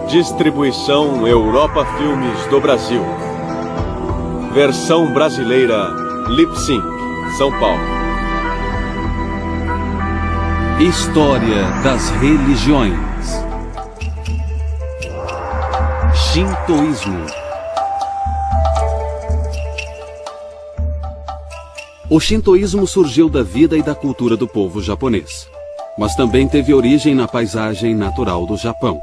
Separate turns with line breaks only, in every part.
Distribuição Europa Filmes do Brasil. Versão brasileira Lip Sync, São Paulo.
História das religiões. Shintoísmo. O shintoísmo surgiu da vida e da cultura do povo japonês, mas também teve origem na paisagem natural do Japão.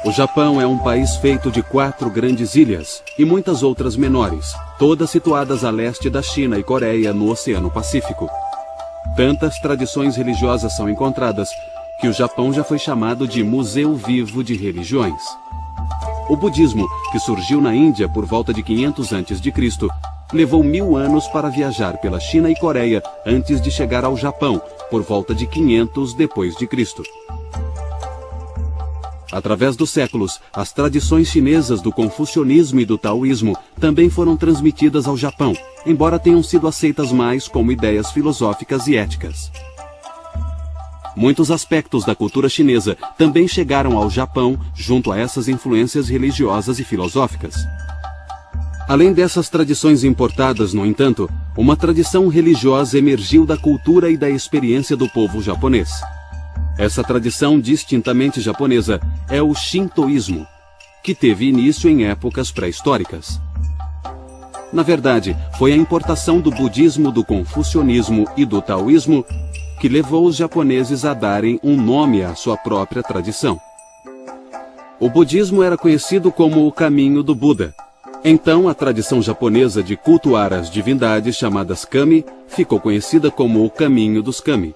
O Japão é um país feito de 4 grandes ilhas e muitas outras menores, todas situadas a leste da China e Coreia no Oceano Pacífico. Tantas tradições religiosas são encontradas que o Japão já foi chamado de Museu Vivo de Religiões. O budismo, que surgiu na Índia por volta de 500 a.C., levou 1000 anos para viajar pela China e Coreia antes de chegar ao Japão, por volta de 500 depois de Cristo. Através dos séculos, as tradições chinesas do confucionismo e do taoísmo também foram transmitidas ao Japão, embora tenham sido aceitas mais como ideias filosóficas e éticas. Muitos aspectos da cultura chinesa também chegaram ao Japão junto a essas influências religiosas e filosóficas. Além dessas tradições importadas, no entanto, uma tradição religiosa emergiu da cultura e da experiência do povo japonês. Essa tradição distintamente japonesa é o shintoísmo, que teve início em épocas pré-históricas. Na verdade, foi a importação do budismo, do confucionismo e do taoísmo que levou os japoneses a darem um nome à sua própria tradição. O budismo era conhecido como o caminho do Buda. Então, a tradição japonesa de cultuar as divindades chamadas kami ficou conhecida como o caminho dos kami.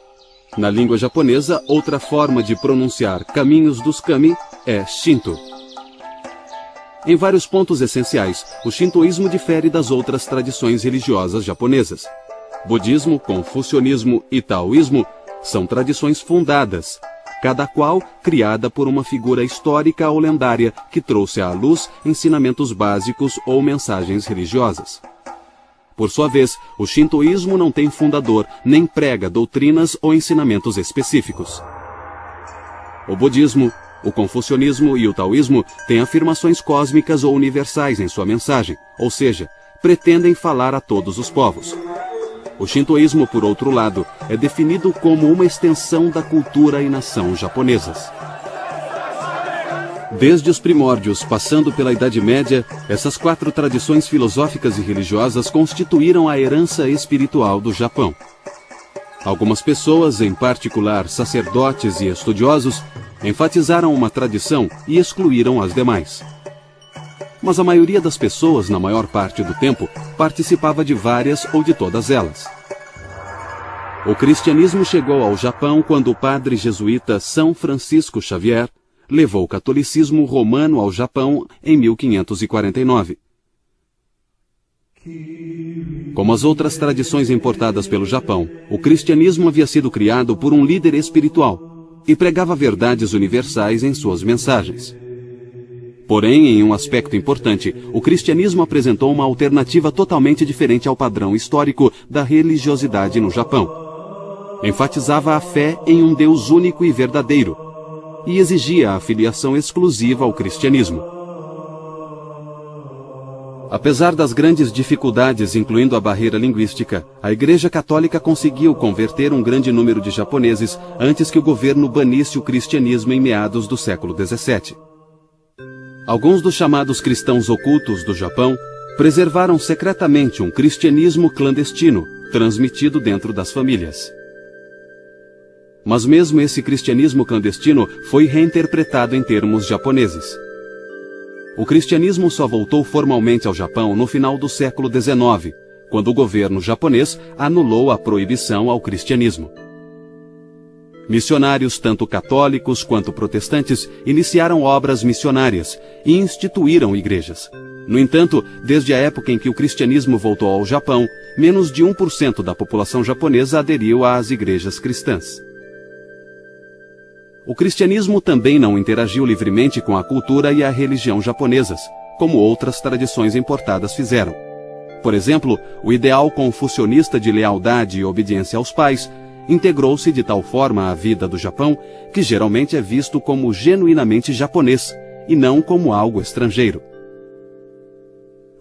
Na língua japonesa, outra forma de pronunciar caminhos dos kami é Shinto. Em vários pontos essenciais, o shintoísmo difere das outras tradições religiosas japonesas. Budismo, confucionismo e taoísmo são tradições fundadas, cada qual criada por uma figura histórica ou lendária que trouxe à luz ensinamentos básicos ou mensagens religiosas. Por sua vez, o shintoísmo não tem fundador, nem prega doutrinas ou ensinamentos específicos. O budismo, o confucionismo e o taoísmo têm afirmações cósmicas ou universais em sua mensagem, ou seja, pretendem falar a todos os povos. O shintoísmo, por outro lado, é definido como uma extensão da cultura e nação japonesas. Desde os primórdios, passando pela Idade Média, essas 4 tradições filosóficas e religiosas constituíram a herança espiritual do Japão. Algumas pessoas, em particular sacerdotes e estudiosos, enfatizaram uma tradição e excluíram as demais. Mas a maioria das pessoas, na maior parte do tempo, participava de várias ou de todas elas. O cristianismo chegou ao Japão quando o padre jesuíta São Francisco Xavier levou o catolicismo romano ao Japão em 1549. Como as outras tradições importadas pelo Japão, o cristianismo havia sido criado por um líder espiritual e pregava verdades universais em suas mensagens. Porém, em um aspecto importante, o cristianismo apresentou uma alternativa totalmente diferente ao padrão histórico da religiosidade no Japão. Enfatizava a fé em um Deus único e verdadeiro, e exigia a filiação exclusiva ao cristianismo. Apesar das grandes dificuldades, incluindo a barreira linguística, a Igreja Católica conseguiu converter um grande número de japoneses antes que o governo banisse o cristianismo em meados do século XVII. Alguns dos chamados cristãos ocultos do Japão preservaram secretamente um cristianismo clandestino, transmitido dentro das famílias. Mas mesmo esse cristianismo clandestino foi reinterpretado em termos japoneses. O cristianismo só voltou formalmente ao Japão no final do século XIX, quando o governo japonês anulou a proibição ao cristianismo. Missionários, tanto católicos quanto protestantes, iniciaram obras missionárias e instituíram igrejas. No entanto, desde a época em que o cristianismo voltou ao Japão, menos de 1% da população japonesa aderiu às igrejas cristãs. O cristianismo também não interagiu livremente com a cultura e a religião japonesas, como outras tradições importadas fizeram. Por exemplo, o ideal confucionista de lealdade e obediência aos pais integrou-se de tal forma à vida do Japão que geralmente é visto como genuinamente japonês e não como algo estrangeiro.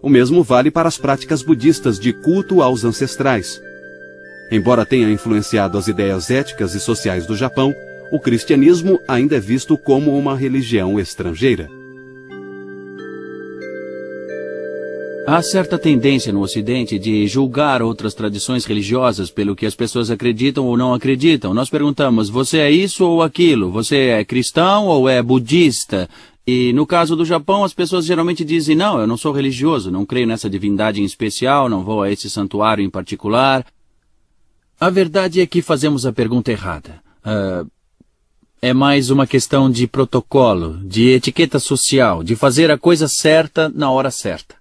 O mesmo vale para as práticas budistas de culto aos ancestrais. Embora tenha influenciado as ideias éticas e sociais do Japão, o cristianismo ainda é visto como uma religião estrangeira.
Há certa tendência no Ocidente de julgar outras tradições religiosas pelo que as pessoas acreditam ou não acreditam. Nós perguntamos, você é isso ou aquilo? Você é cristão ou é budista? E no caso do Japão, as pessoas geralmente dizem, não, eu não sou religioso, não creio nessa divindade em especial, não vou a esse santuário em particular. A verdade é que fazemos a pergunta errada. É mais uma questão de protocolo, de etiqueta social, de fazer a coisa certa na hora certa.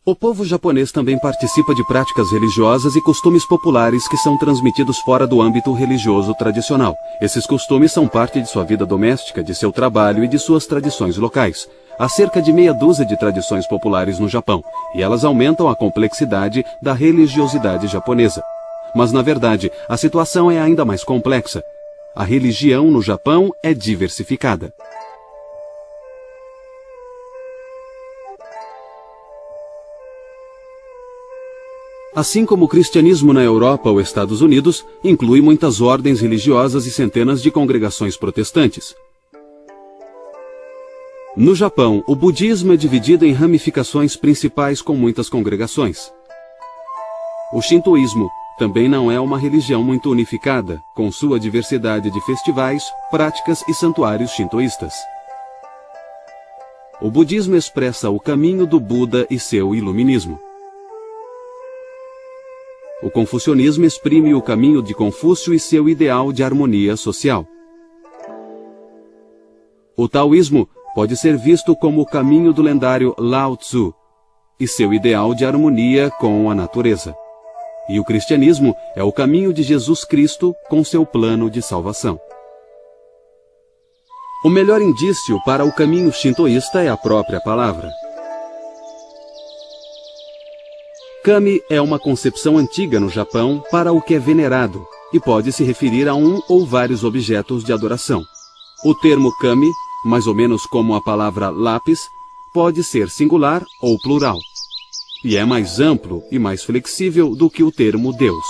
O povo japonês também participa de práticas religiosas e costumes populares que são transmitidos fora do âmbito religioso tradicional. Esses costumes são parte de sua vida doméstica, de seu trabalho e de suas tradições locais. Há cerca de meia dúzia de tradições populares no Japão, e elas aumentam a complexidade da religiosidade japonesa. Mas, na verdade, a situação é ainda mais complexa. A religião no Japão é diversificada. Assim como o cristianismo na Europa ou Estados Unidos, inclui muitas ordens religiosas e centenas de congregações protestantes. No Japão, o budismo é dividido em ramificações principais com muitas congregações. O shintoísmo também não é uma religião muito unificada, com sua diversidade de festivais, práticas e santuários shintoístas. O budismo expressa o caminho do Buda e seu iluminismo. O confucionismo exprime o caminho de Confúcio e seu ideal de harmonia social. O taoísmo pode ser visto como o caminho do lendário Lao Tzu e seu ideal de harmonia com a natureza. E o cristianismo é o caminho de Jesus Cristo com seu plano de salvação. O melhor indício para o caminho shintoísta é a própria palavra. Kami é uma concepção antiga no Japão para o que é venerado e pode se referir a um ou vários objetos de adoração. O termo kami, mais ou menos como a palavra lápis, pode ser singular ou plural. E é mais amplo e mais flexível do que o termo Deus.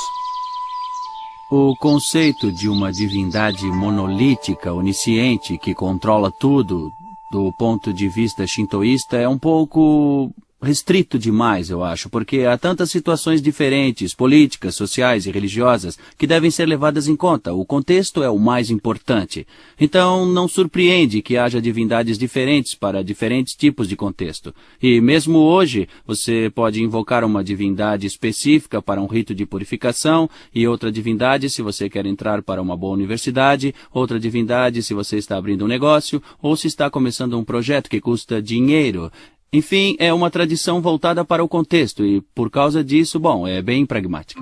O conceito de uma divindade monolítica, onisciente, que controla tudo, do ponto de vista shintoísta, é um pouco restrito demais, eu acho, porque há tantas situações diferentes, políticas, sociais e religiosas, que devem ser levadas em conta. O contexto é o mais importante. Então, não surpreende que haja divindades diferentes para diferentes tipos de contexto. E mesmo hoje, você pode invocar uma divindade específica para um rito de purificação, e outra divindade se você quer entrar para uma boa universidade, outra divindade se você está abrindo um negócio, ou se está começando um projeto que custa dinheiro. Enfim, é uma tradição voltada para o contexto e, por causa disso, é bem pragmática.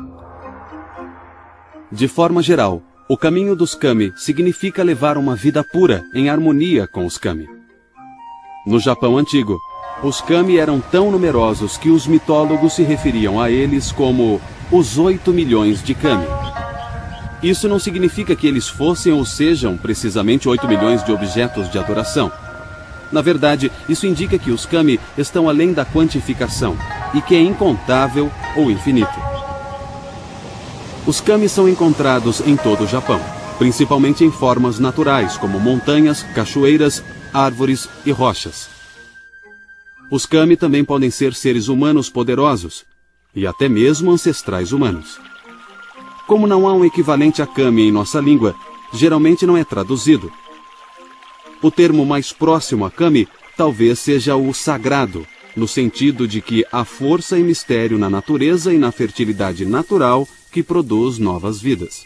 De forma geral, o caminho dos kami significa levar uma vida pura, em harmonia com os kami. No Japão antigo, os kami eram tão numerosos que os mitólogos se referiam a eles como os 8 milhões de kami. Isso não significa que eles fossem ou sejam precisamente 8 milhões de objetos de adoração. Na verdade, isso indica que os kami estão além da quantificação e que é incontável ou infinito. Os kami são encontrados em todo o Japão, principalmente em formas naturais, como montanhas, cachoeiras, árvores e rochas. Os kami também podem ser seres humanos poderosos e até mesmo ancestrais humanos. Como não há um equivalente a kami em nossa língua, geralmente não é traduzido. O termo mais próximo a kami talvez seja o sagrado, no sentido de que há força e mistério na natureza e na fertilidade natural que produz novas vidas.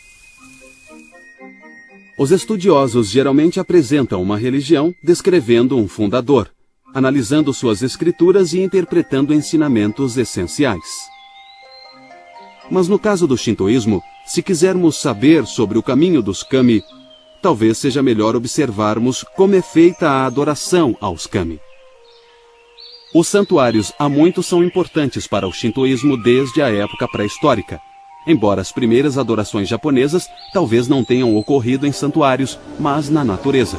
Os estudiosos geralmente apresentam uma religião descrevendo um fundador, analisando suas escrituras e interpretando ensinamentos essenciais. Mas no caso do shintoísmo, se quisermos saber sobre o caminho dos kami, talvez seja melhor observarmos como é feita a adoração aos kami. Os santuários há muito são importantes para o shintoísmo desde a época pré-histórica, embora as primeiras adorações japonesas talvez não tenham ocorrido em santuários, mas na natureza.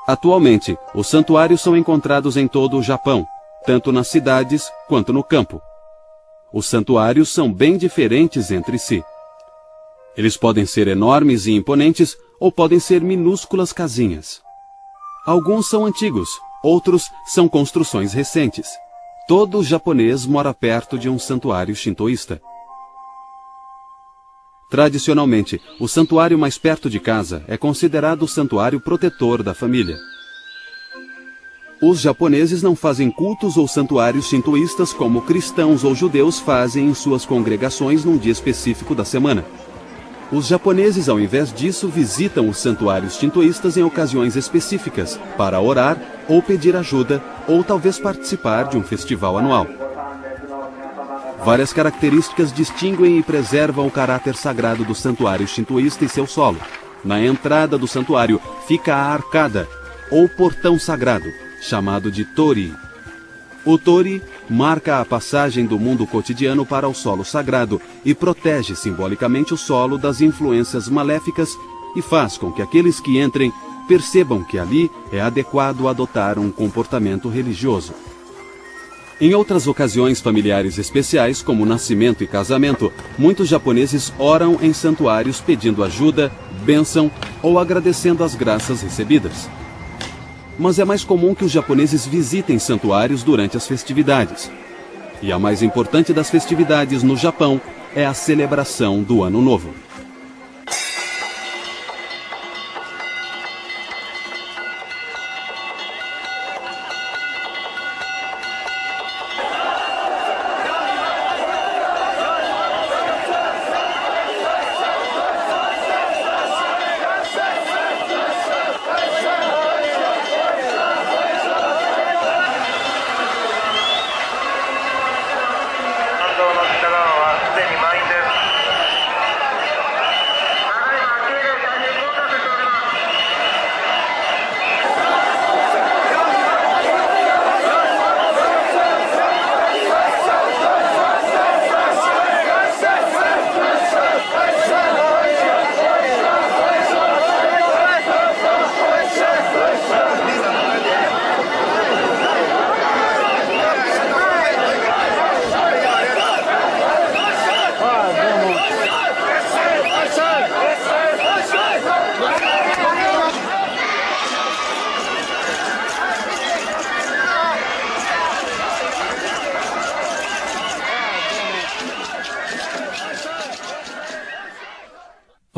Atualmente, os santuários são encontrados em todo o Japão, tanto nas cidades quanto no campo. Os santuários são bem diferentes entre si. Eles podem ser enormes e imponentes ou podem ser minúsculas casinhas. Alguns são antigos, outros são construções recentes. Todo japonês mora perto de um santuário shintoísta. Tradicionalmente, o santuário mais perto de casa é considerado o santuário protetor da família. Os japoneses não fazem cultos ou santuários shintoístas como cristãos ou judeus fazem em suas congregações num dia específico da semana. Os japoneses, ao invés disso, visitam os santuários shintoístas em ocasiões específicas para orar ou pedir ajuda ou talvez participar de um festival anual. Várias características distinguem e preservam o caráter sagrado do santuário shintoísta e seu solo. Na entrada do santuário fica a arcada, ou portão sagrado, chamado de tori. O tori marca a passagem do mundo cotidiano para o solo sagrado e protege simbolicamente o solo das influências maléficas e faz com que aqueles que entrem percebam que ali é adequado adotar um comportamento religioso. Em outras ocasiões familiares especiais, como nascimento e casamento, muitos japoneses oram em santuários pedindo ajuda, bênção ou agradecendo as graças recebidas. Mas é mais comum que os japoneses visitem santuários durante as festividades. E a mais importante das festividades no Japão é a celebração do Ano Novo.
–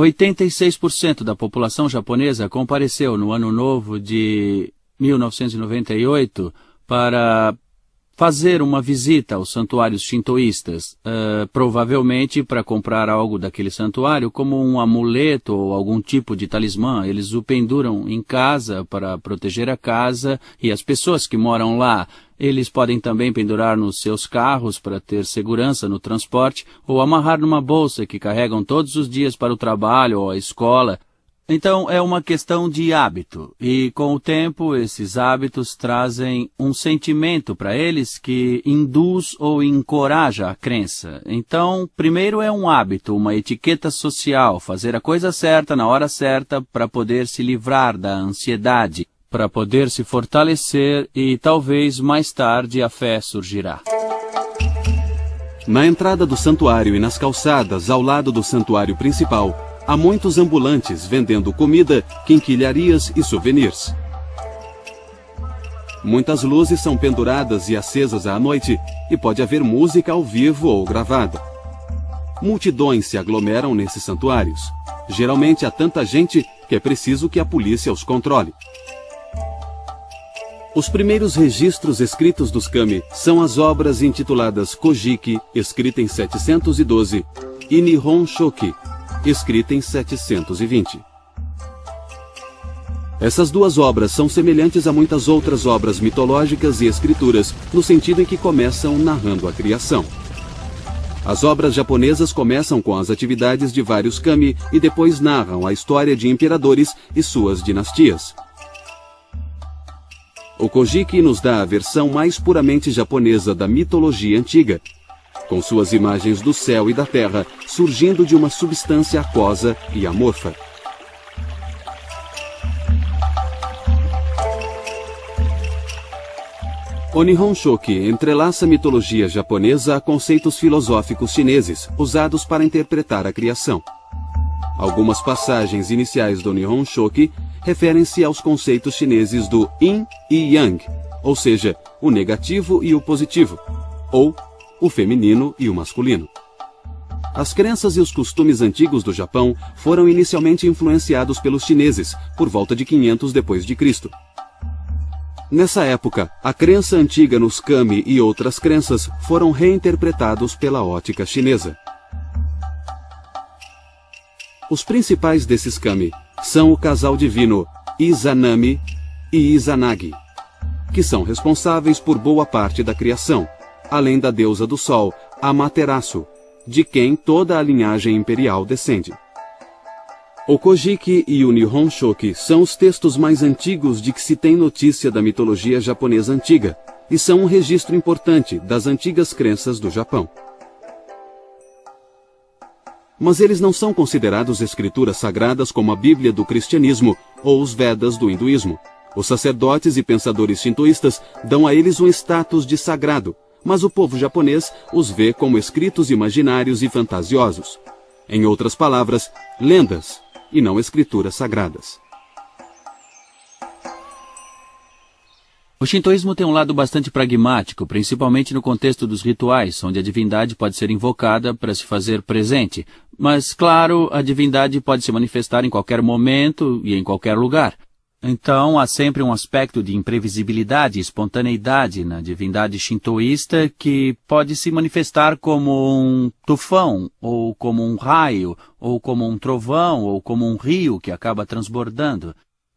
86% da população japonesa compareceu no Ano Novo de 1998 para fazer uma visita aos santuários shintoístas, provavelmente para comprar algo daquele santuário, como um amuleto ou algum tipo de talismã. Eles o penduram em casa para proteger a casa e as pessoas que moram lá. Eles podem também pendurar nos seus carros para ter segurança no transporte ou amarrar numa bolsa que carregam todos os dias para o trabalho ou a escola. Então, é uma questão de hábito, e com o tempo, esses hábitos trazem um sentimento para eles que induz ou encoraja a crença. Então, primeiro é um hábito, uma etiqueta social, fazer a coisa certa na hora certa para poder se livrar da ansiedade, para poder se fortalecer e talvez mais tarde a fé surgirá.
Na entrada do santuário e nas calçadas ao lado do santuário principal, há muitos ambulantes vendendo comida, quinquilharias e souvenirs. Muitas luzes são penduradas e acesas à noite e pode haver música ao vivo ou gravada. Multidões se aglomeram nesses santuários. Geralmente há tanta gente que é preciso que a polícia os controle. Os primeiros registros escritos dos kami são as obras intituladas Kojiki, escrita em 712, e Nihon Shoki, escrita em 720. Essas duas obras são semelhantes a muitas outras obras mitológicas e escrituras, no sentido em que começam narrando a criação. As obras japonesas começam com as atividades de vários kami e depois narram a história de imperadores e suas dinastias. O Kojiki nos dá a versão mais puramente japonesa da mitologia antiga, com suas imagens do céu e da terra surgindo de uma substância aquosa e amorfa. O Nihon Shoki entrelaça a mitologia japonesa a conceitos filosóficos chineses, usados para interpretar a criação. Algumas passagens iniciais do Nihon Shoki referem-se aos conceitos chineses do Yin e Yang, ou seja, o negativo e o positivo, ou o feminino e o masculino. As crenças e os costumes antigos do Japão foram inicialmente influenciados pelos chineses, por volta de 500 d.C. Nessa época, a crença antiga nos kami e outras crenças foram reinterpretados pela ótica chinesa. Os principais desses kami são o casal divino Izanami e Izanagi, que são responsáveis por boa parte da criação, além da deusa do sol, Amaterasu, de quem toda a linhagem imperial descende. O Kojiki e o Nihon Shoki são os textos mais antigos de que se tem notícia da mitologia japonesa antiga, e são um registro importante das antigas crenças do Japão. Mas eles não são considerados escrituras sagradas como a Bíblia do cristianismo ou os Vedas do hinduísmo. Os sacerdotes e pensadores shintoístas dão a eles um status de sagrado, mas o povo japonês os vê como escritos imaginários e fantasiosos. Em outras palavras, lendas, e não escrituras sagradas.
O shintoísmo tem um lado bastante pragmático, principalmente no contexto dos rituais, onde a divindade pode ser invocada para se fazer presente. Mas, claro, a divindade pode se manifestar em qualquer momento e em qualquer lugar. Então, há sempre um aspecto de imprevisibilidade e espontaneidade na divindade shintoísta que pode se manifestar como um tufão, ou como um raio, ou como um trovão, ou como um rio que acaba transbordando.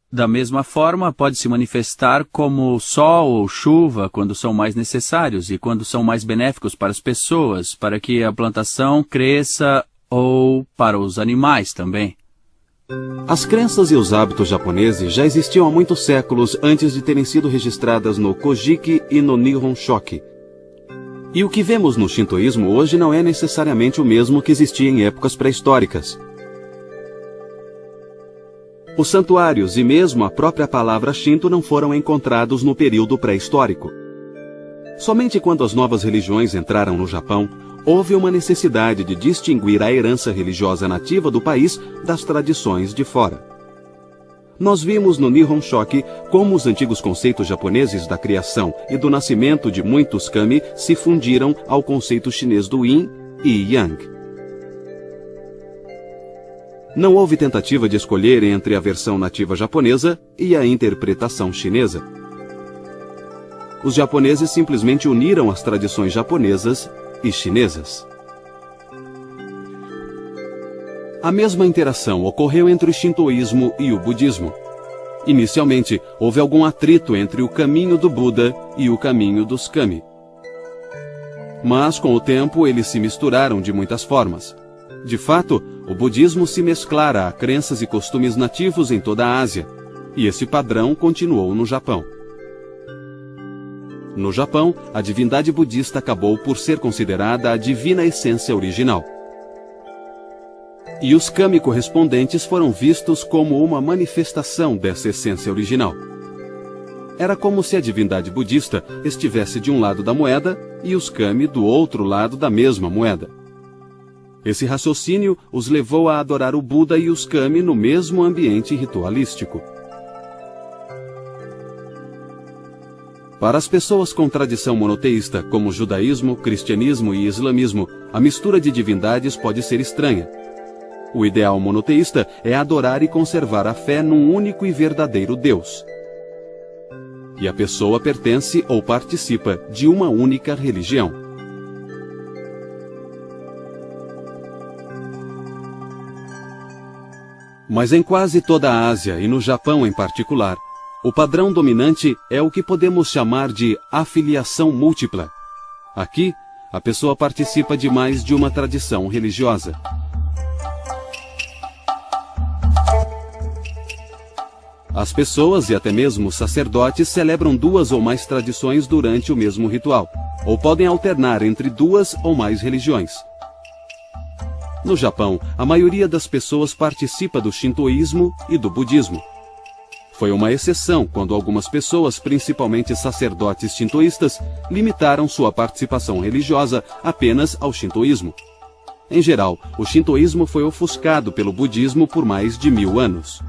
Da mesma forma, pode se manifestar como sol ou chuva quando são mais necessários e quando são mais benéficos para as pessoas, para que a plantação cresça ou para os animais também.
As crenças e os hábitos japoneses já existiam há muitos séculos antes de terem sido registradas no Kojiki e no Nihon Shoki. E o que vemos no shintoísmo hoje não é necessariamente o mesmo que existia em épocas pré-históricas. Os santuários e mesmo a própria palavra Shinto não foram encontrados no período pré-histórico. Somente quando as novas religiões entraram no Japão, houve uma necessidade de distinguir a herança religiosa nativa do país das tradições de fora. Nós vimos no Nihon Shoki como os antigos conceitos japoneses da criação e do nascimento de muitos kami se fundiram ao conceito chinês do Yin e Yang. Não houve tentativa de escolher entre a versão nativa japonesa e a interpretação chinesa. Os japoneses simplesmente uniram as tradições japonesas e chinesas. A mesma interação ocorreu entre o shintoísmo e o budismo. Inicialmente, houve algum atrito entre o caminho do Buda e o caminho dos kami. Mas, com o tempo, eles se misturaram de muitas formas. De fato, o budismo se mesclara a crenças e costumes nativos em toda a Ásia, e esse padrão continuou no Japão. No Japão, a divindade budista acabou por ser considerada a divina essência original. E os kami correspondentes foram vistos como uma manifestação dessa essência original. Era como se a divindade budista estivesse de um lado da moeda e os kami do outro lado da mesma moeda. Esse raciocínio os levou a adorar o Buda e os kami no mesmo ambiente ritualístico. Para as pessoas com tradição monoteísta, como judaísmo, cristianismo e islamismo, a mistura de divindades pode ser estranha. O ideal monoteísta é adorar e conservar a fé num único e verdadeiro Deus. e a pessoa pertence ou participa de uma única religião. Mas em quase toda a Ásia e no Japão em particular, o padrão dominante é o que podemos chamar de afiliação múltipla. Aqui, a pessoa participa de mais de uma tradição religiosa. As pessoas e até mesmo os sacerdotes celebram duas ou mais tradições durante o mesmo ritual, ou podem alternar entre duas ou mais religiões. No Japão, a maioria das pessoas participa do shintoísmo e do budismo. Foi uma exceção quando algumas pessoas, principalmente sacerdotes shintoístas, limitaram sua participação religiosa apenas ao shintoísmo. Em geral, o shintoísmo foi ofuscado pelo budismo por mais de 1000 anos.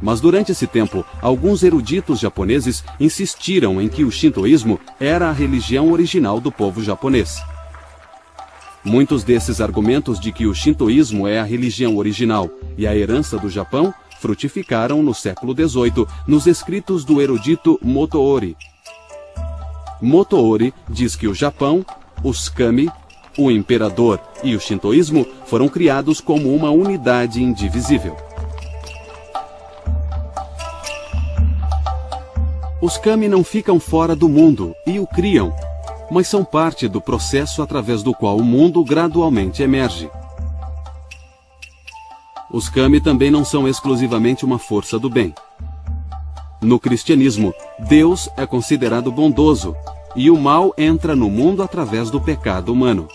Mas durante esse tempo, alguns eruditos japoneses insistiram em que o shintoísmo era a religião original do povo japonês. Muitos desses argumentos de que o shintoísmo é a religião original e a herança do Japão frutificaram no século XVIII nos escritos do erudito Motoori. Motoori diz que o Japão, os kami, o imperador e o shintoísmo foram criados como uma unidade indivisível. Os kami não ficam fora do mundo e o criam, mas são parte do processo através do qual o mundo gradualmente emerge. Os kami também não são exclusivamente uma força do bem. No cristianismo, Deus é considerado bondoso e o mal entra no mundo através do pecado humano.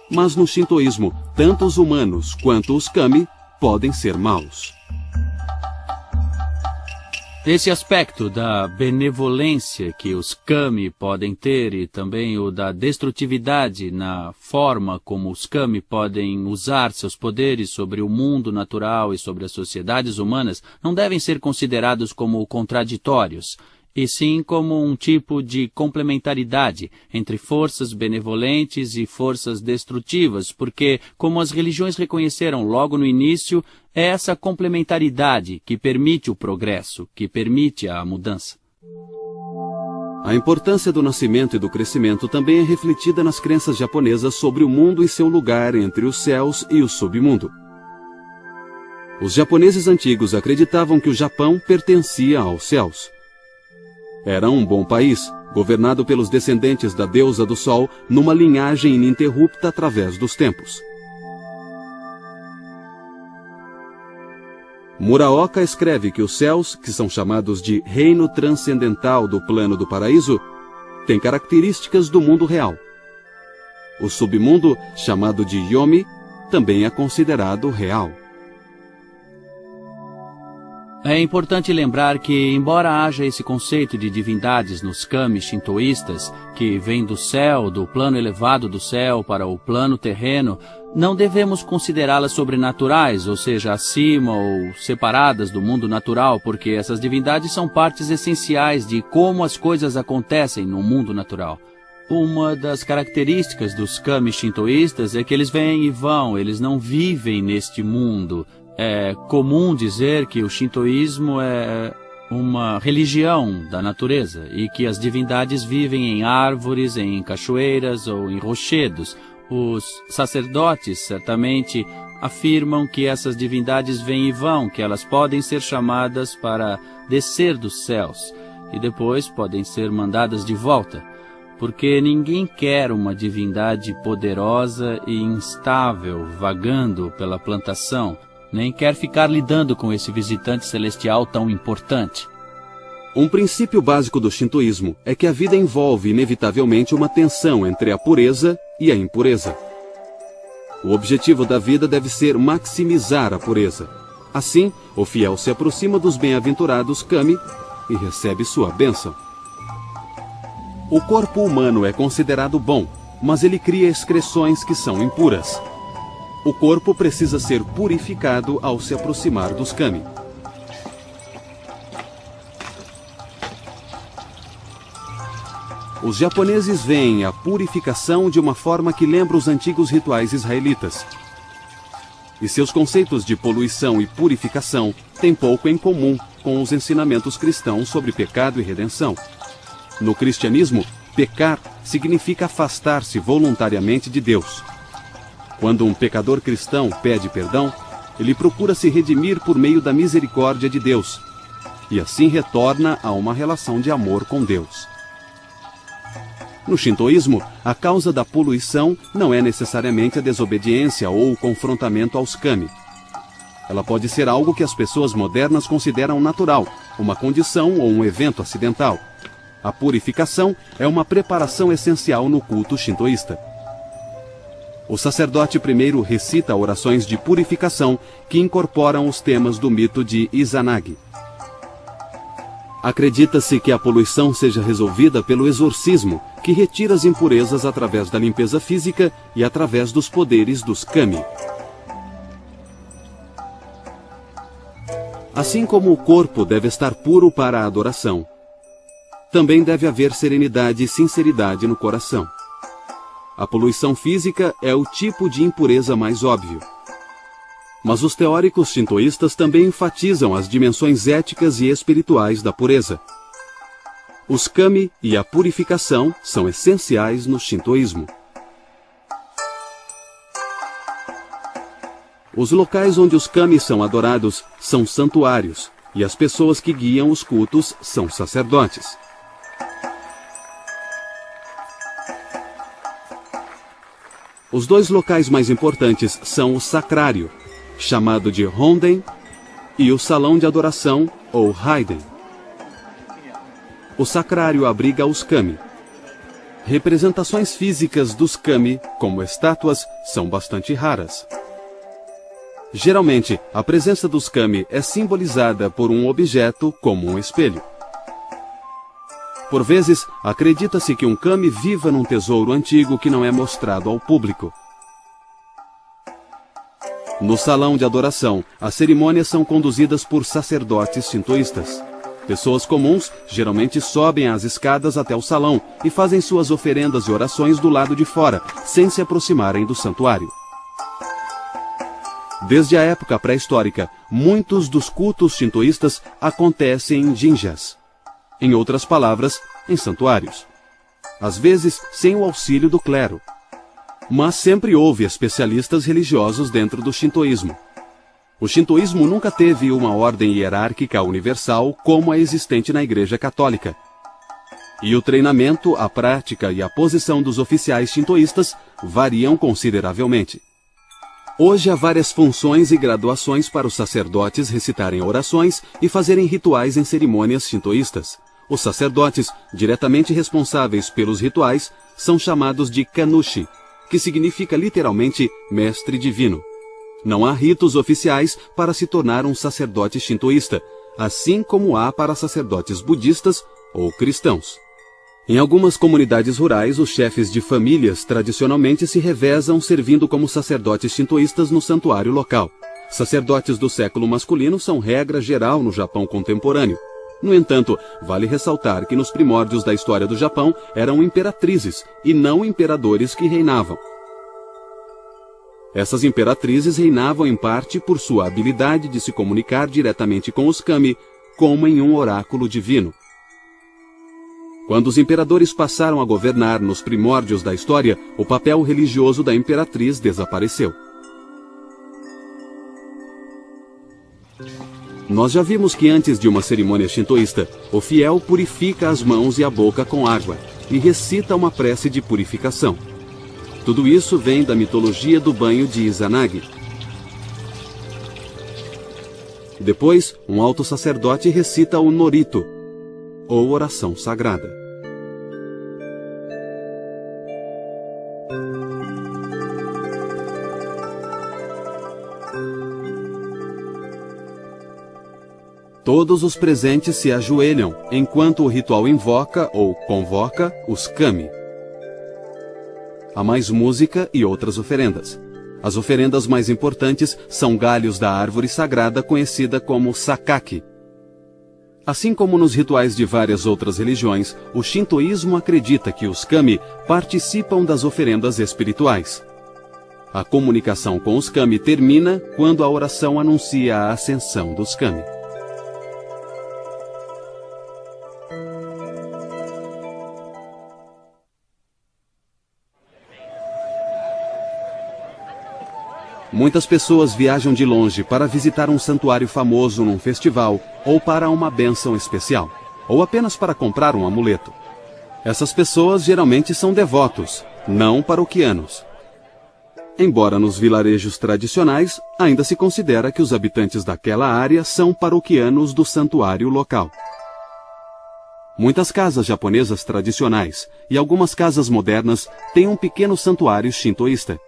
Mas no shintoísmo, tanto os humanos quanto os kami podem ser maus.
Esse aspecto da benevolência que os kami podem ter e também o da destrutividade na forma como os kami podem usar seus poderes sobre o mundo natural e sobre as sociedades humanas não devem ser considerados como contraditórios, e sim como um tipo de complementaridade entre forças benevolentes e forças destrutivas, porque, como as religiões reconheceram logo no início, é essa complementaridade que permite o progresso, que permite a mudança.
A importância do nascimento e do crescimento também é refletida nas crenças japonesas sobre o mundo e seu lugar entre os céus e o submundo. Os japoneses antigos acreditavam que o Japão pertencia aos céus. Era um bom país, governado pelos descendentes da deusa do Sol, numa linhagem ininterrupta através dos tempos. Muraoka escreve que os céus, que são chamados de reino transcendental do plano do paraíso, têm características do mundo real. O submundo, chamado de Yomi, também é considerado real.
É importante lembrar que, embora haja esse conceito de divindades nos kami shintoístas, que vem do céu, do plano elevado do céu para o plano terreno, não devemos considerá-las sobrenaturais, ou seja, acima ou separadas do mundo natural, porque essas divindades são partes essenciais de como as coisas acontecem no mundo natural. Uma das características dos kami shintoístas é que eles vêm e vão, eles não vivem neste mundo. É comum dizer que o shintoísmo é uma religião da natureza e que as divindades vivem em árvores, em cachoeiras ou em rochedos. Os sacerdotes certamente afirmam que essas divindades vêm e vão, que elas podem ser chamadas para descer dos céus e depois podem ser mandadas de volta, porque ninguém quer uma divindade poderosa e instável vagando pela plantação, nem quer ficar lidando com esse visitante celestial tão importante.
Um princípio básico do shintoísmo é que a vida envolve inevitavelmente uma tensão entre a pureza e a impureza. O objetivo da vida deve ser maximizar a pureza. Assim, o fiel se aproxima dos bem-aventurados kami e recebe sua bênção. O corpo humano é considerado bom, mas ele cria excreções que são impuras. O corpo precisa ser purificado ao se aproximar dos kami. Os japoneses veem a purificação de uma forma que lembra os antigos rituais israelitas. E seus conceitos de poluição e purificação têm pouco em comum com os ensinamentos cristãos sobre pecado e redenção. No cristianismo, pecar significa afastar-se voluntariamente de Deus. Quando um pecador cristão pede perdão, ele procura se redimir por meio da misericórdia de Deus, e assim retorna a uma relação de amor com Deus. No shintoísmo, a causa da poluição não é necessariamente a desobediência ou o confrontamento aos kami. Ela pode ser algo que as pessoas modernas consideram natural, uma condição ou um evento acidental. A purificação é uma preparação essencial no culto shintoísta. O sacerdote primeiro recita orações de purificação que incorporam os temas do mito de Izanagi. Acredita-se que a poluição seja resolvida pelo exorcismo, que retira as impurezas através da limpeza física e através dos poderes dos kami. Assim como o corpo deve estar puro para a adoração, também deve haver serenidade e sinceridade no coração. A poluição física é o tipo de impureza mais óbvio. Mas os teóricos shintoístas também enfatizam as dimensões éticas e espirituais da pureza. Os kami e a purificação são essenciais no shintoísmo. Os locais onde os kami são adorados são santuários, e as pessoas que guiam os cultos são sacerdotes. Os dois locais mais importantes são o sacrário, chamado de Honden, e o salão de adoração, ou Haiden. O sacrário abriga os kami. Representações físicas dos kami, como estátuas, são bastante raras. Geralmente, a presença dos kami é simbolizada por um objeto, como um espelho. Por vezes, acredita-se que um kami viva num tesouro antigo que não é mostrado ao público. No salão de adoração, as cerimônias são conduzidas por sacerdotes shintoístas. Pessoas comuns geralmente sobem as escadas até o salão e fazem suas oferendas e orações do lado de fora, sem se aproximarem do santuário. Desde a época pré-histórica, muitos dos cultos shintoístas acontecem em jinjas. Em outras palavras, em santuários. Às vezes, sem o auxílio do clero. Mas sempre houve especialistas religiosos dentro do shintoísmo. O shintoísmo nunca teve uma ordem hierárquica universal como a existente na Igreja Católica. E o treinamento, a prática e a posição dos oficiais shintoístas variam consideravelmente. Hoje há várias funções e graduações para os sacerdotes recitarem orações e fazerem rituais em cerimônias shintoístas. Os sacerdotes, diretamente responsáveis pelos rituais, são chamados de kanushi, que significa literalmente mestre divino. Não há ritos oficiais para se tornar um sacerdote shintoísta, assim como há para sacerdotes budistas ou cristãos. Em algumas comunidades rurais, os chefes de famílias tradicionalmente se revezam servindo como sacerdotes shintoístas no santuário local. Sacerdotes do século masculino são regra geral no Japão contemporâneo. No entanto, vale ressaltar que nos primórdios da história do Japão eram imperatrizes e não imperadores que reinavam. Essas imperatrizes reinavam em parte por sua habilidade de se comunicar diretamente com os kami, como em um oráculo divino. Quando os imperadores passaram a governar nos primórdios da história, o papel religioso da imperatriz desapareceu. Nós já vimos que antes de uma cerimônia shintoísta, o fiel purifica as mãos e a boca com água e recita uma prece de purificação. Tudo isso vem da mitologia do banho de Izanagi. Depois, um alto sacerdote recita o norito, ou oração sagrada. Todos os presentes se ajoelham, enquanto o ritual invoca ou convoca os kami. Há mais música e outras oferendas. As oferendas mais importantes são galhos da árvore sagrada conhecida como sakaki. Assim como nos rituais de várias outras religiões, o shintoísmo acredita que os kami participam das oferendas espirituais. A comunicação com os kami termina quando a oração anuncia a ascensão dos kami. Muitas pessoas viajam de longe para visitar um santuário famoso num festival ou para uma bênção especial, ou apenas para comprar um amuleto. Essas pessoas geralmente são devotos, não paroquianos. Embora nos vilarejos tradicionais, ainda se considera que os habitantes daquela área são paroquianos do santuário local. Muitas casas japonesas tradicionais e algumas casas modernas têm um pequeno santuário shintoísta.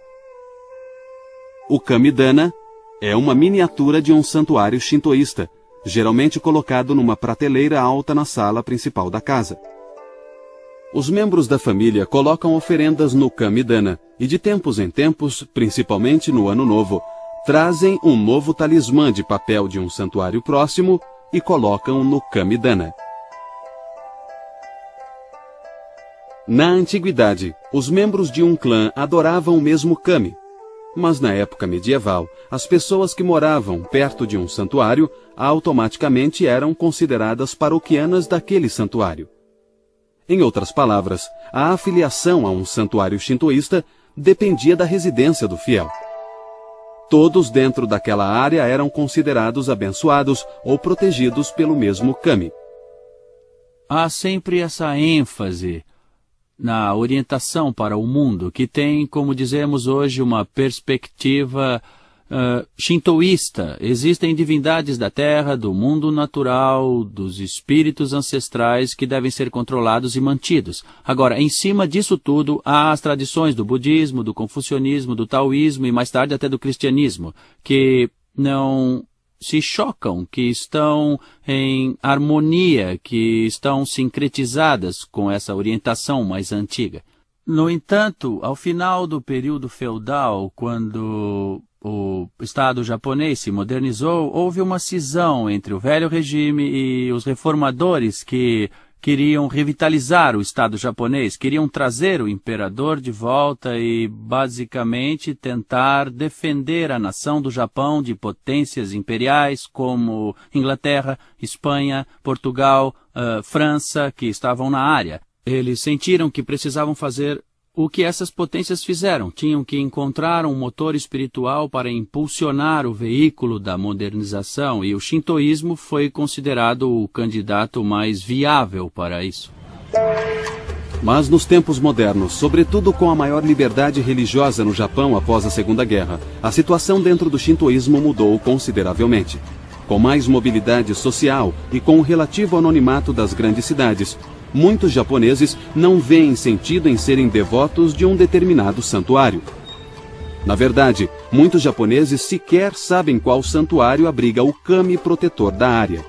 O kamidana é uma miniatura de um santuário shintoísta, geralmente colocado numa prateleira alta na sala principal da casa. Os membros da família colocam oferendas no kamidana e de tempos em tempos, principalmente no Ano Novo, trazem um novo talismã de papel de um santuário próximo e colocam no kamidana. Na antiguidade, os membros de um clã adoravam o mesmo kami. Mas na época medieval, as pessoas que moravam perto de um santuário automaticamente eram consideradas paroquianas daquele santuário. Em outras palavras, a afiliação a um santuário shintoísta dependia da residência do fiel. Todos dentro daquela área eram considerados abençoados ou protegidos pelo mesmo kami.
Há sempre essa ênfase na orientação para o mundo, que tem, como dizemos hoje, uma perspectiva shintoísta. Existem divindades da terra, do mundo natural, dos espíritos ancestrais que devem ser controlados e mantidos. Agora, em cima disso tudo, há as tradições do budismo, do confucionismo, do taoísmo e mais tarde até do cristianismo, que não se chocam, que estão em harmonia, que estão sincretizadas com essa orientação mais antiga. No entanto, ao final do período feudal, quando o Estado japonês se modernizou, houve uma cisão entre o velho regime e os reformadores que queriam revitalizar o Estado japonês, queriam trazer o imperador de volta e, basicamente, tentar defender a nação do Japão de potências imperiais como Inglaterra, Espanha, Portugal, França, que estavam na área. Eles sentiram que precisavam fazer o que essas potências fizeram. Tinham que encontrar um motor espiritual para impulsionar o veículo da modernização, e o shintoísmo foi considerado o candidato mais viável para isso.
Mas nos tempos modernos, sobretudo com a maior liberdade religiosa no Japão após a Segunda Guerra, a situação dentro do shintoísmo mudou consideravelmente. Com mais mobilidade social e com o relativo anonimato das grandes cidades, muitos japoneses não veem sentido em serem devotos de um determinado santuário. Na verdade, muitos japoneses sequer sabem qual santuário abriga o kami protetor da área.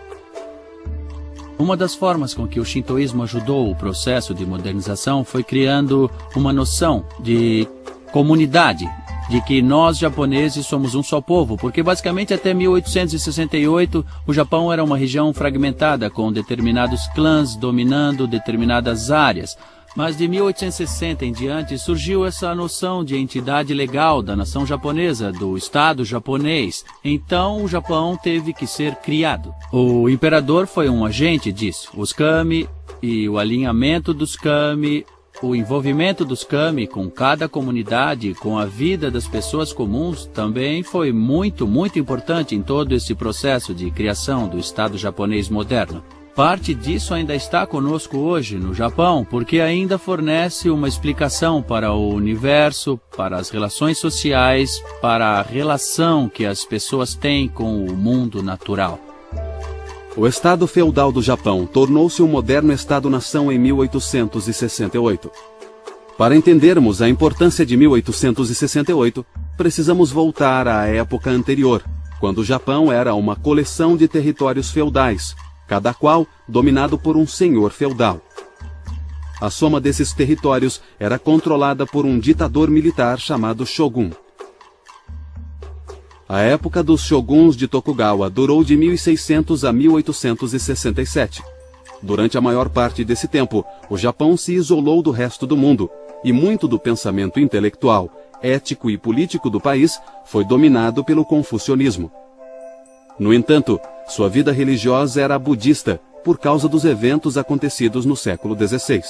Uma das formas com que o shintoísmo ajudou o processo de modernização foi criando uma noção de comunidade, de que nós japoneses somos um só povo, porque basicamente até 1868 o Japão era uma região fragmentada com determinados clãs dominando determinadas áreas. Mas de 1860 em diante surgiu essa noção de entidade legal da nação japonesa, do Estado japonês. Então o Japão teve que ser criado. O imperador foi um agente disso. Os kami e o alinhamento dos kami, o envolvimento dos kami com cada comunidade, com a vida das pessoas comuns, também foi muito importante em todo esse processo de criação do Estado japonês moderno. Parte disso ainda está conosco hoje no Japão, porque ainda fornece uma explicação para o universo, para as relações sociais, para a relação que as pessoas têm com o mundo natural.
O Estado feudal do Japão tornou-se um moderno Estado-nação em 1868. Para entendermos a importância de 1868, precisamos voltar à época anterior, quando o Japão era uma coleção de territórios feudais, cada qual dominado por um senhor feudal. A soma desses territórios era controlada por um ditador militar chamado Shogun. A época dos shoguns de Tokugawa durou de 1600 a 1867. Durante a maior parte desse tempo, o Japão se isolou do resto do mundo, e muito do pensamento intelectual, ético e político do país foi dominado pelo confucionismo. No entanto, sua vida religiosa era budista, por causa dos eventos acontecidos no século XVI.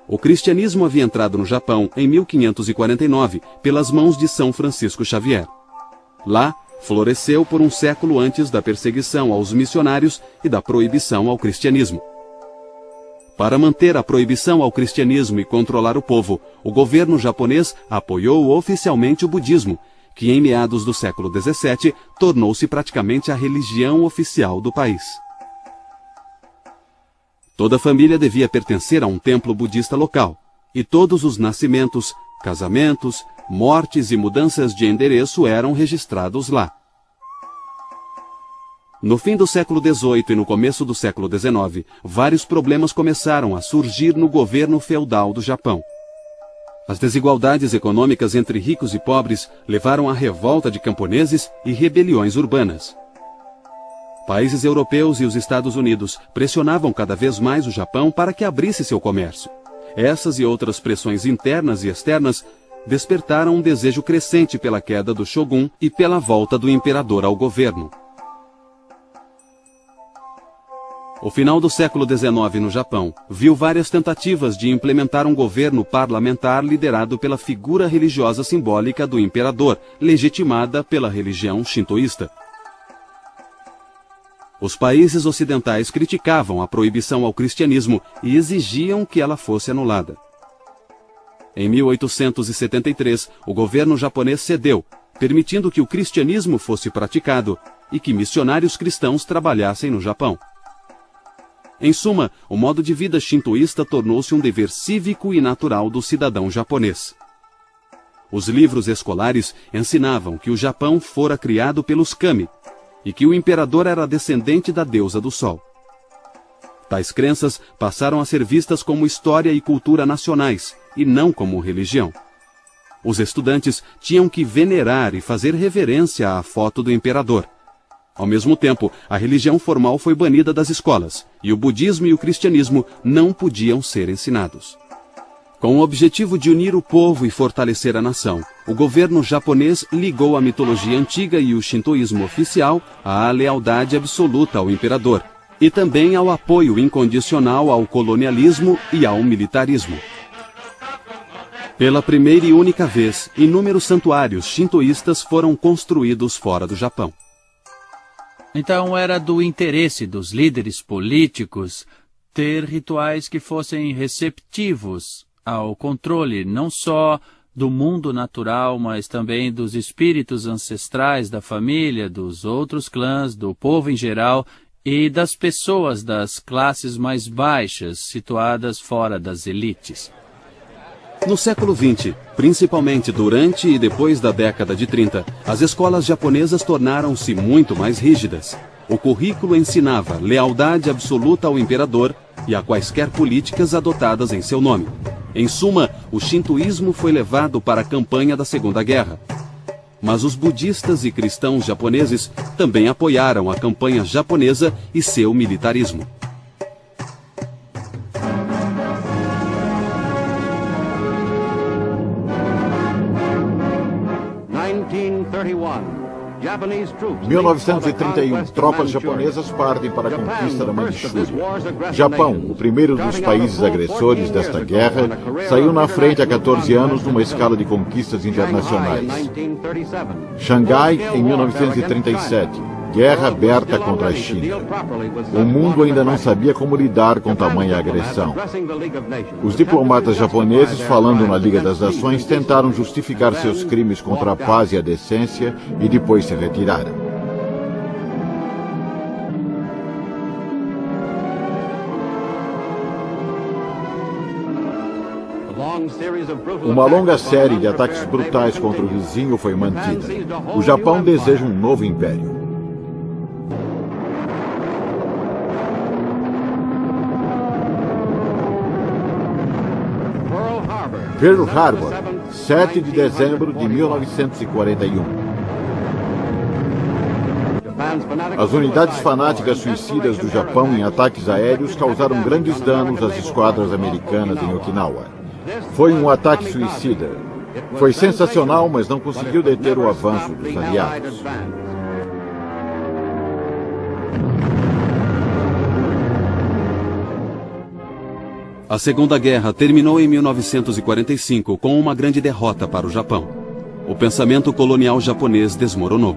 O cristianismo havia entrado no Japão em 1549 pelas mãos de São Francisco Xavier. Lá, floresceu por um século antes da perseguição aos missionários e da proibição ao cristianismo. Para manter a proibição ao cristianismo e controlar o povo, o governo japonês apoiou oficialmente o budismo, que em meados do século XVII tornou-se praticamente a religião oficial do país. Toda família devia pertencer a um templo budista local, e todos os nascimentos, casamentos, mortes e mudanças de endereço eram registrados lá. No fim do século XVIII e no começo do século XIX, vários problemas começaram a surgir no governo feudal do Japão. As desigualdades econômicas entre ricos e pobres levaram à revolta de camponeses e rebeliões urbanas. Países europeus e os Estados Unidos pressionavam cada vez mais o Japão para que abrisse seu comércio. Essas e outras pressões internas e externas despertaram um desejo crescente pela queda do shogun e pela volta do imperador ao governo. O final do século XIX no Japão viu várias tentativas de implementar um governo parlamentar liderado pela figura religiosa simbólica do imperador, legitimada pela religião shintoísta. Os países ocidentais criticavam a proibição ao cristianismo e exigiam que ela fosse anulada. Em 1873, o governo japonês cedeu, permitindo que o cristianismo fosse praticado e que missionários cristãos trabalhassem no Japão. Em suma, o modo de vida shintoísta tornou-se um dever cívico e natural do cidadão japonês. Os livros escolares ensinavam que o Japão fora criado pelos kami e que o imperador era descendente da deusa do sol. Tais crenças passaram a ser vistas como história e cultura nacionais, e não como religião. Os estudantes tinham que venerar e fazer reverência à foto do imperador. Ao mesmo tempo, a religião formal foi banida das escolas, e o budismo e o cristianismo não podiam ser ensinados. Com o objetivo de unir o povo e fortalecer a nação, o governo japonês ligou a mitologia antiga e o shintoísmo oficial à lealdade absoluta ao imperador, e também ao apoio incondicional ao colonialismo e ao militarismo. Pela primeira e única vez, inúmeros santuários shintoístas foram construídos fora do Japão.
Então era do interesse dos líderes políticos ter rituais que fossem receptivos ao controle não só do mundo natural, mas também dos espíritos ancestrais da família, dos outros clãs, do povo em geral e das pessoas das classes mais baixas, situadas fora das elites.
No século XX, principalmente durante e depois da década de 30, as escolas japonesas tornaram-se muito mais rígidas. O currículo ensinava lealdade absoluta ao imperador e a quaisquer políticas adotadas em seu nome. Em suma, o shintoísmo foi levado para a campanha da Segunda Guerra. Mas os budistas e cristãos japoneses também apoiaram a campanha japonesa e seu militarismo.
Em 1931, tropas japonesas partem para a conquista da Manchúria. Japão, o primeiro dos países agressores desta guerra, saiu na frente há 14 anos numa escala de conquistas internacionais. Xangai, em 1937, guerra aberta contra a China. O mundo ainda não sabia como lidar com tamanha agressão. Os diplomatas japoneses, falando na Liga das Nações, tentaram justificar seus crimes contra a paz e a decência e depois se retiraram. Uma longa série de ataques brutais contra o vizinho foi mantida. O Japão deseja um novo império. Pearl Harbor, 7 de dezembro de 1941. As unidades fanáticas suicidas do Japão em ataques aéreos causaram grandes danos às esquadras americanas em Okinawa. Foi um ataque suicida. Foi sensacional, mas não conseguiu deter o avanço dos aliados.
A Segunda Guerra terminou em 1945 com uma grande derrota para o Japão. O pensamento colonial japonês desmoronou.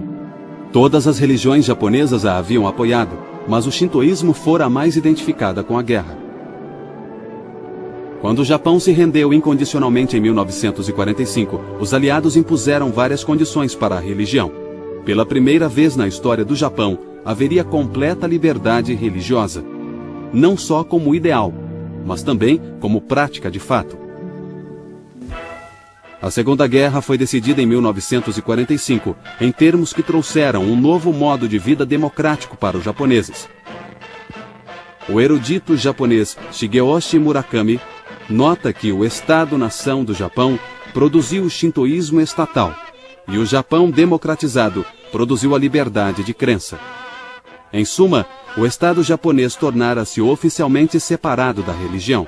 Todas as religiões japonesas a haviam apoiado, mas o shintoísmo fora a mais identificada com a guerra. Quando o Japão se rendeu incondicionalmente em 1945, os aliados impuseram várias condições para a religião. Pela primeira vez na história do Japão, haveria completa liberdade religiosa. Não só como ideal, mas também como prática de fato. A Segunda Guerra foi decidida em 1945, em termos que trouxeram um novo modo de vida democrático para os japoneses. O erudito japonês Shigeyoshi Murakami nota que o Estado-nação do Japão produziu o shintoísmo estatal, e o Japão democratizado produziu a liberdade de crença. Em suma, o Estado japonês tornara-se oficialmente separado da religião.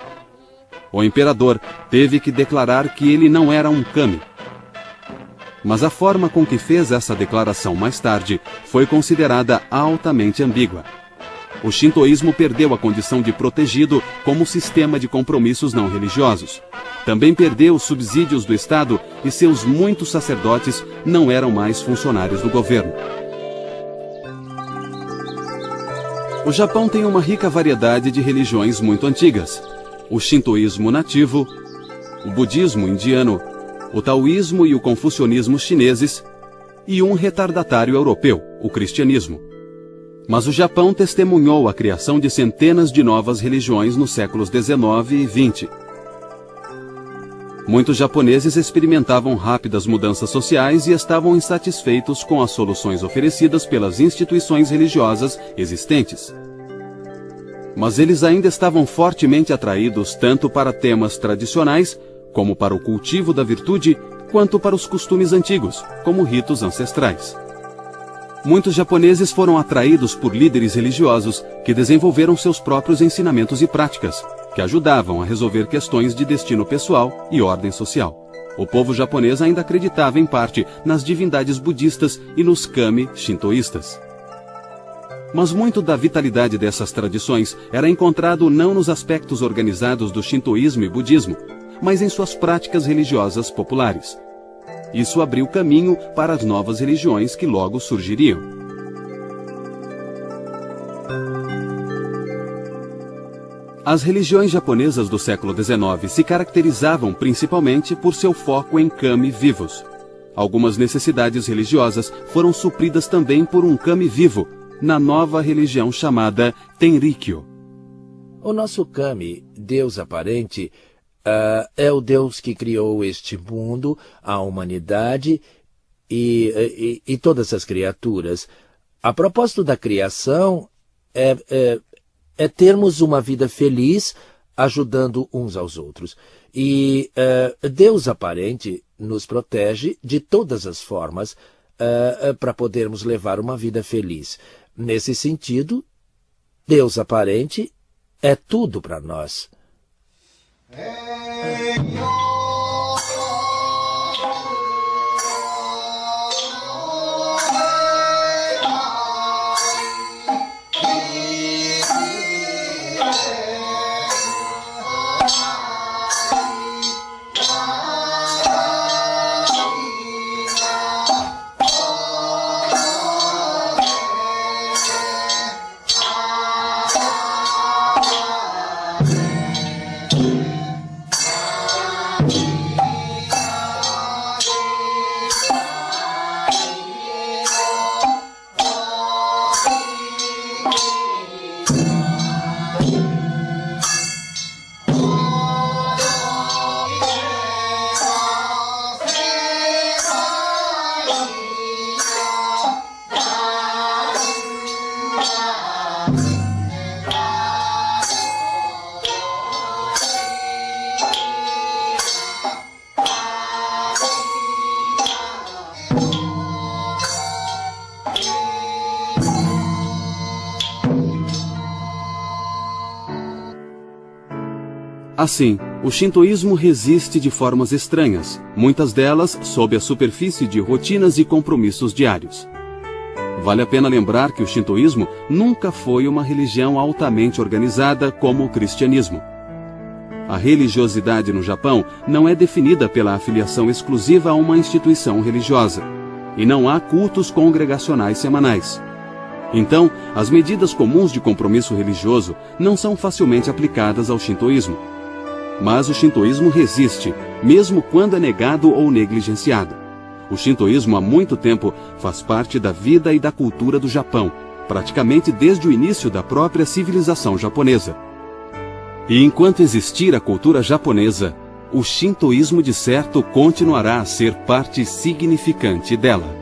O imperador teve que declarar que ele não era um kami. Mas a forma com que fez essa declaração mais tarde foi considerada altamente ambígua. O shintoísmo perdeu a condição de protegido como sistema de compromissos não religiosos. Também perdeu os subsídios do Estado e seus muitos sacerdotes não eram mais funcionários do governo. O Japão tem uma rica variedade de religiões muito antigas. O shintoísmo nativo, o budismo indiano, o taoísmo e o confucionismo chineses e um retardatário europeu, o cristianismo. Mas o Japão testemunhou a criação de centenas de novas religiões nos séculos XIX e XX. Muitos japoneses experimentavam rápidas mudanças sociais e estavam insatisfeitos com as soluções oferecidas pelas instituições religiosas existentes. Mas eles ainda estavam fortemente atraídos tanto para temas tradicionais, como para o cultivo da virtude, quanto para os costumes antigos, como ritos ancestrais. Muitos japoneses foram atraídos por líderes religiosos que desenvolveram seus próprios ensinamentos e práticas, que ajudavam a resolver questões de destino pessoal e ordem social. O povo japonês ainda acreditava, em parte, nas divindades budistas e nos kami shintoístas. Mas muito da vitalidade dessas tradições era encontrado não nos aspectos organizados do shintoísmo e budismo, mas em suas práticas religiosas populares. Isso abriu caminho para as novas religiões que logo surgiriam. As religiões japonesas do século XIX se caracterizavam principalmente por seu foco em kami vivos. Algumas necessidades religiosas foram supridas também por um kami vivo, na nova religião chamada Tenrikyo.
O nosso kami, Deus aparente, é o Deus que criou este mundo, a humanidade e todas as criaturas. A propósito da criação é termos uma vida feliz, ajudando uns aos outros. E Deus aparente nos protege de todas as formas para podermos levar uma vida feliz. Nesse sentido, Deus aparente é tudo para nós.
Assim, o shintoísmo resiste de formas estranhas, muitas delas sob a superfície de rotinas e compromissos diários. Vale a pena lembrar que o shintoísmo nunca foi uma religião altamente organizada como o cristianismo. A religiosidade no Japão não é definida pela afiliação exclusiva a uma instituição religiosa, e não há cultos congregacionais semanais. Então, as medidas comuns de compromisso religioso não são facilmente aplicadas ao shintoísmo. Mas o shintoísmo resiste, mesmo quando é negado ou negligenciado. O shintoísmo há muito tempo faz parte da vida e da cultura do Japão, praticamente desde o início da própria civilização japonesa. E enquanto existir a cultura japonesa, o shintoísmo de certo continuará a ser parte significante dela.